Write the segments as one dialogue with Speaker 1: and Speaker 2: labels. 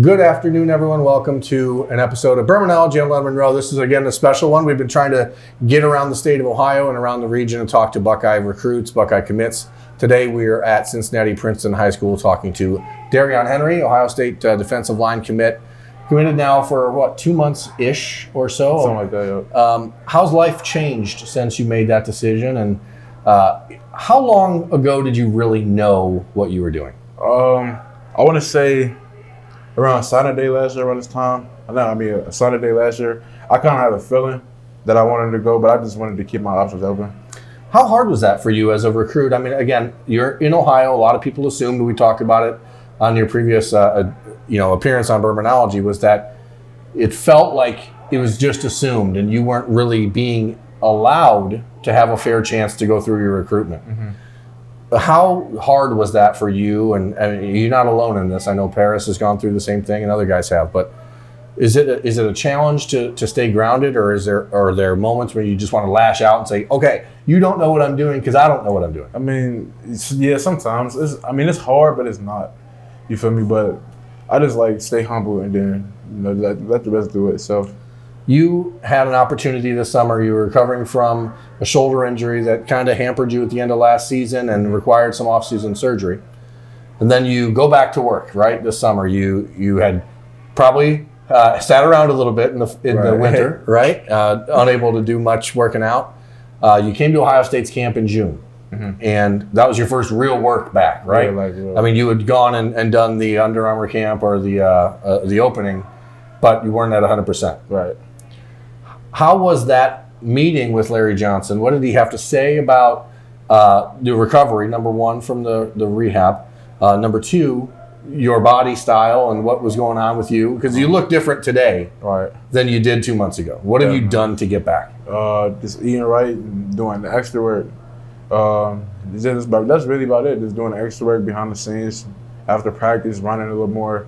Speaker 1: Good afternoon, everyone. Welcome to an episode of Birminology on Lettermen Row. This is, again, a special one. We've been trying to get around the state of Ohio and around the region and talk to Buckeye recruits, Buckeye commits. Today, we are at Cincinnati Princeton High School talking to Darrion Henry, Ohio State defensive line commit. Committed now for, 2 months-ish or so?
Speaker 2: Something like that, yeah.
Speaker 1: How's life changed since you made that decision? And how long ago did you really know what you were doing?
Speaker 2: I want to say around signing day last year, around this time. Signing day last year, I kind of had a feeling that I wanted to go, but I just wanted to keep my options open.
Speaker 1: How hard was that for you as a recruit? I mean, again, you're in Ohio. A lot of people assumed, we talked about it on your previous appearance on Birminology, was that it felt like it was just assumed and you weren't really being allowed to have a fair chance to go through your recruitment. Mm-hmm. How hard was that for you? And you're not alone in this. I know Paris has gone through the same thing and other guys have, but is it a challenge to stay grounded, or are there moments where you just want to lash out and say, okay, you don't know what I'm doing because I don't know what I'm doing?
Speaker 2: I mean, sometimes. It's hard, but it's not. You feel me? But I just stay humble and then let the rest do it itself.
Speaker 1: You had an opportunity this summer. You were recovering from a shoulder injury that kind of hampered you at the end of last season and required some off-season surgery. And then you go back to work, right, this summer. You had probably sat around a little bit in the winter, right, unable to do much working out. You came to Ohio State's camp in June. Mm-hmm. And that was your first real work back, right? I mean, you had gone and done the Under Armour camp or the opening, but you weren't at 100%.
Speaker 2: Right.
Speaker 1: How was that meeting with Larry Johnson? What did he have to say about the recovery, number one, from the rehab? Number two, your body style and what was going on with you? Because you look different today than you did 2 months ago. What have you done to get back?
Speaker 2: Just eating right and doing the extra work. That's really about it. Just doing the extra work behind the scenes after practice, running a little more.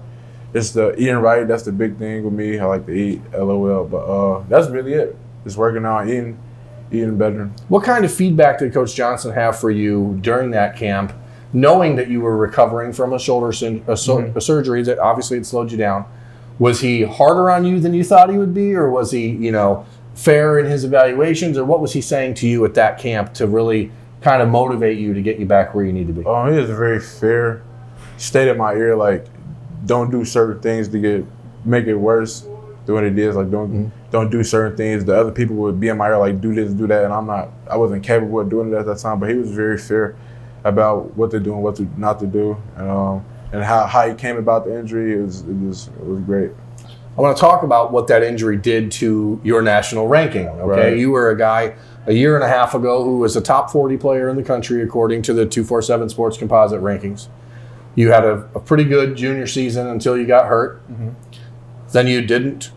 Speaker 2: It's the eating right. That's the big thing with me. I like to eat, LOL. But that's really it. Just working out, eating better. What
Speaker 1: kind of feedback did Coach Johnson have for you during that camp, knowing that you were recovering from a shoulder a surgery that obviously had slowed you down? Was he harder on you than you thought he would be, or was he, fair in his evaluations, or what was he saying to you at that camp to really kind of motivate you to get you back where you need to be?
Speaker 2: He was very fair. He stayed in my ear, don't do certain things to make it worse than what it is. Don't do certain things. The other people would be in my ear, do this, do that, and I wasn't capable of doing it at that time. But he was very fair about what to do and what not to do, and how he came about the injury. It was great.
Speaker 1: I want to talk about what that injury did to your national ranking. Okay, You were a guy a year and a half ago who was a top 40 player in the country according to the 247 Sports Composite rankings. You had a pretty good junior season until you got hurt. Mm-hmm. Then you didn't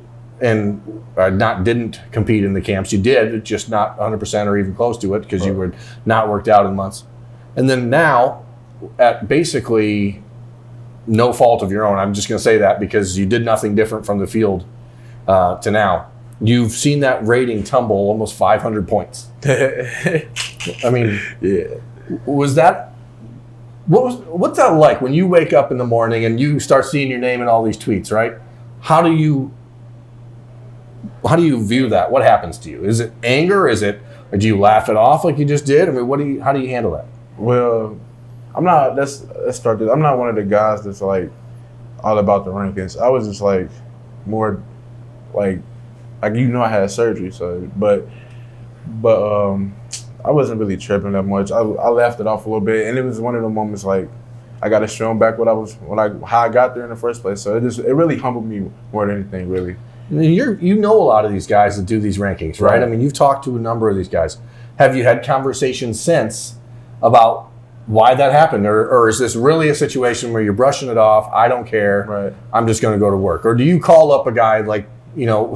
Speaker 1: compete in the camps. You did, just not 100% or even close to it because you were not worked out in months. And then now, at basically no fault of your own, I'm just going to say that because you did nothing different from the field to now. You've seen that rating tumble almost 500 points. I mean, was that... What's that like when you wake up in the morning and you start seeing your name in all these tweets, right? How do you view that? What happens to you? Is it anger? Or do you laugh it off like you just did? I mean, how do you handle that?
Speaker 2: Well, let's start this. I'm not one of the guys that's all about the rankings. I was just more I had surgery, so but I wasn't really tripping that much. I laughed it off a little bit, and it was one of the moments I got to show them back how I got there in the first place. So it really humbled me more than anything, really.
Speaker 1: You know a lot of these guys that do these rankings, right? I mean, you've talked to a number of these guys. Have you had conversations since about why that happened, or is this really a situation where you're brushing it off? I don't care.
Speaker 2: Right.
Speaker 1: I'm just going to go to work. Or do you call up a guy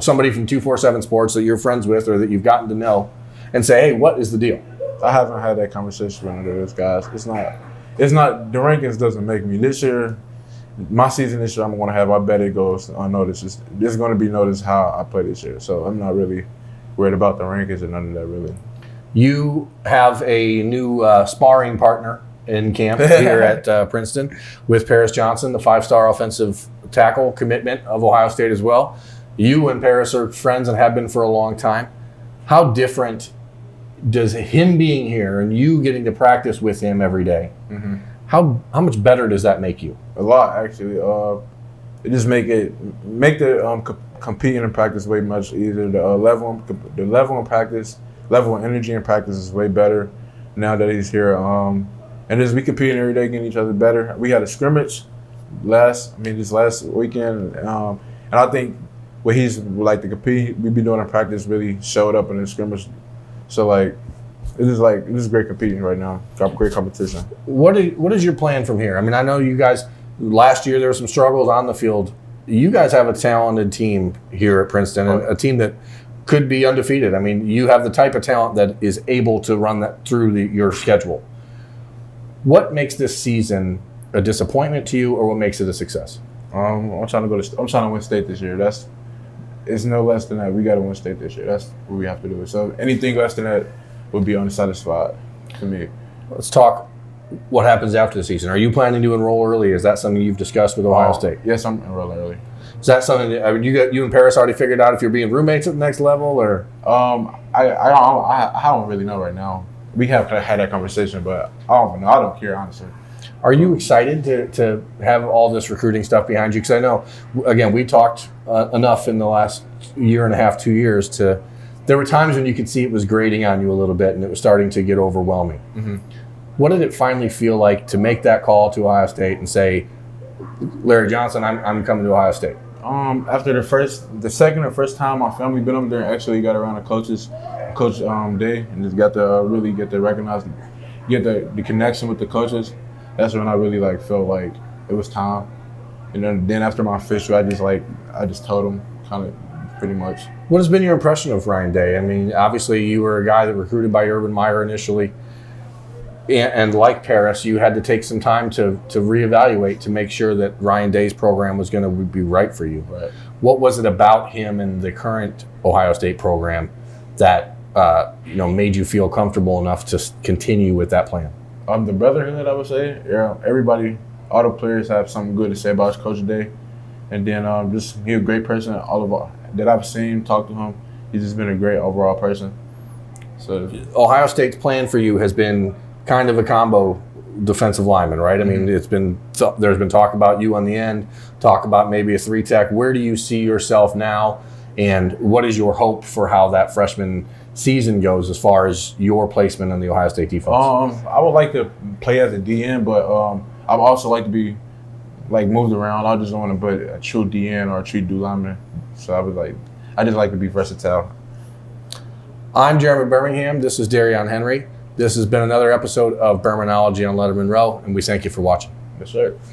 Speaker 1: somebody from 247 Sports that you're friends with or that you've gotten to know, and say, hey, what is the deal?
Speaker 2: I haven't had that conversation with any of those guys. It's not, the rankings doesn't make me. This year, my season this year, I'm going to have, I bet it goes unnoticed. It's going to be noticed how I play this year. So I'm not really worried about the rankings and none of that, really.
Speaker 1: You have a new sparring partner in camp here at Princeton with Paris Johnson, the 5-star offensive tackle commitment of Ohio State as well. You and Paris are friends and have been for a long time. How different does him being here and you getting to practice with him every day, how much better does that make you?
Speaker 2: A lot, actually. It just make the competing in practice way much easier. The level of practice, level of energy in practice is way better now that he's here. And as we competing every day, getting each other better. We had a scrimmage this last weekend, and I think what he's like to compete, we be doing in practice really showed up in the scrimmage. So like, this is great competing right now. Got great competition.
Speaker 1: What is your plan from here? I mean, I know you guys last year there were some struggles on the field. You guys have a talented team here at Princeton, and a team that could be undefeated. I mean, you have the type of talent that is able to run that through your schedule. What makes this season a disappointment to you, or what makes it a success?
Speaker 2: I'm trying to win state this year. It's no less than that. We got to win state this year. That's what we have to do. So anything less than that would be unsatisfied to me.
Speaker 1: Let's talk what happens after the season. Are you planning to enroll early? Is that something you've discussed with Ohio State?
Speaker 2: Yes, I'm enrolling early.
Speaker 1: Is that something that, I mean, you and Paris already figured out if you're being roommates at the next level, or?
Speaker 2: I don't really know right now. We have had that conversation, but I don't know. I don't care, honestly.
Speaker 1: Are you excited to have all this recruiting stuff behind you? Because I know, again, we talked enough in the last year and a half, 2 years there were times when you could see it was grating on you a little bit and it was starting to get overwhelming. What did it finally feel like to make that call to Ohio State and say, Larry Johnson, I'm coming to Ohio State?
Speaker 2: After the second or first time my family been up there, actually got around the coach day and just got to really get to recognize, get the connection with the coaches. That's when I really felt like it was time. And then after my official, I just told him kind of pretty much.
Speaker 1: What has been your impression of Ryan Day? I mean, obviously you were a guy that recruited by Urban Meyer initially, and like Paris, you had to take some time to reevaluate to make sure that Ryan Day's program was going to be right for you.
Speaker 2: Right.
Speaker 1: What was it about him and the current Ohio State program that made you feel comfortable enough to continue with that plan?
Speaker 2: The brotherhood, I would say. Yeah, everybody, all the players have something good to say about Coach Day. And then just he's a great person. That I've seen, talked to him, he's just been a great overall person. So
Speaker 1: Ohio State's plan for you has been kind of a combo defensive lineman, right? I mean, there's been talk about you on the end, talk about maybe a 3-tech. Where do you see yourself now, and what is your hope for how that freshman season goes as far as your placement on the Ohio State defense?
Speaker 2: I would like to play as a DN, but I would also like to be moved around. I just don't want to put a true DN or a true D lineman. So I just like to be versatile.
Speaker 1: I'm Jeremy Birmingham. This is Darrion Henry. This has been another episode of Birminology on Lettermen Row, and we thank you for watching.
Speaker 2: Yes, sir.